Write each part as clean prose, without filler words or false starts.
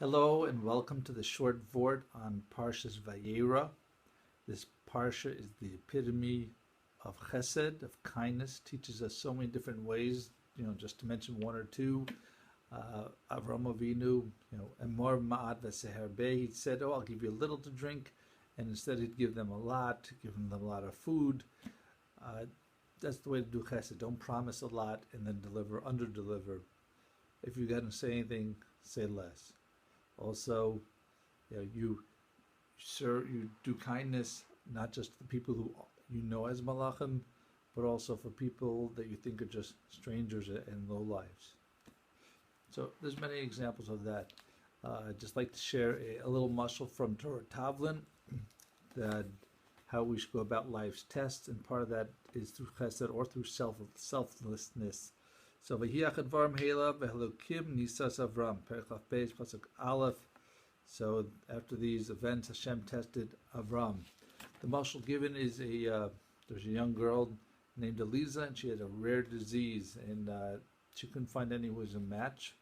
Hello and welcome to the short Vort on Parshas Vayera. This Parsha is the epitome of chesed, of kindness, teaches us so many different ways, just to mention one or two. Avram Avinu, Emor Ma'at V'Seherbe, he said, I'll give you a little to drink, and instead he'd give them a lot, give them a lot of food. That's the way to do chesed. Don't promise a lot and then under-deliver. If you're going to say anything, say less. Also, you do kindness not just to the people who you know as malachim, but also for people that you think are just strangers and low lives. So there's many examples of that. I'd just like to share a little mashal from Torah Tavlin, that how we should go about life's tests, and part of that is through chesed or through selflessness. So v'hiach advarim hela v'helokim nisas Avram perikaf beis pasuk aleph. So after these events, Hashem tested Avram. The mashal given is there's a young girl named Eliza, and she had a rare disease, and she couldn't find anyone who was a match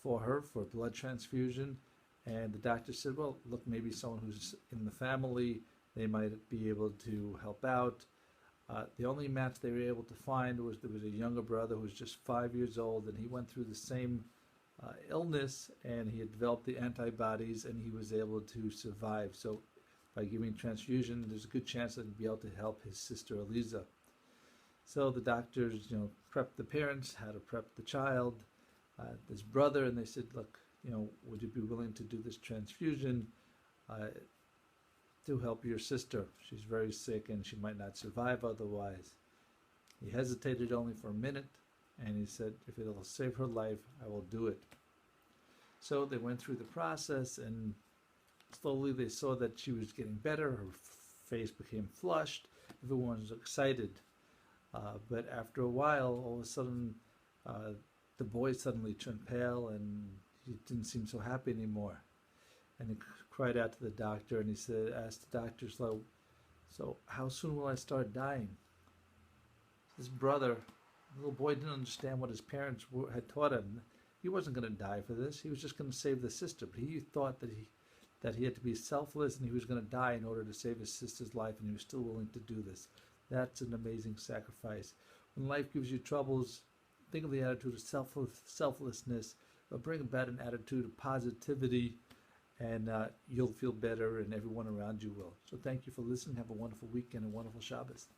for her for a blood transfusion. And the doctor said, well, look, maybe someone who's in the family, they might be able to help out. The only match they were able to find was there was a younger brother who was just 5 years old, and he went through the same illness, and he had developed the antibodies, and he was able to survive. So by giving transfusion, there's a good chance that he'd be able to help his sister Eliza. So the doctors, prepped the parents, how to prep the child, this brother, and they said, look, would you be willing to do this transfusion to help your sister? She's very sick and she might not survive otherwise. He hesitated only for a minute, and he said, if it'll save her life, I will do it. So they went through the process, and slowly they saw that she was getting better. Her face became flushed. Everyone was excited. But after a while, all of a sudden, the boy suddenly turned pale, and he didn't seem so happy anymore. And he cried out to the doctor, and he asked the doctor, so how soon will I start dying? His brother, the little boy, didn't understand what his parents had taught him. He wasn't going to die for this. He was just going to save the sister. But he thought that he had to be selfless, and he was going to die in order to save his sister's life, and he was still willing to do this. That's an amazing sacrifice. When life gives you troubles, think of the attitude of selflessness, but bring about an attitude of positivity, and you'll feel better, and everyone around you will. So thank you for listening. Have a wonderful week and a wonderful Shabbos.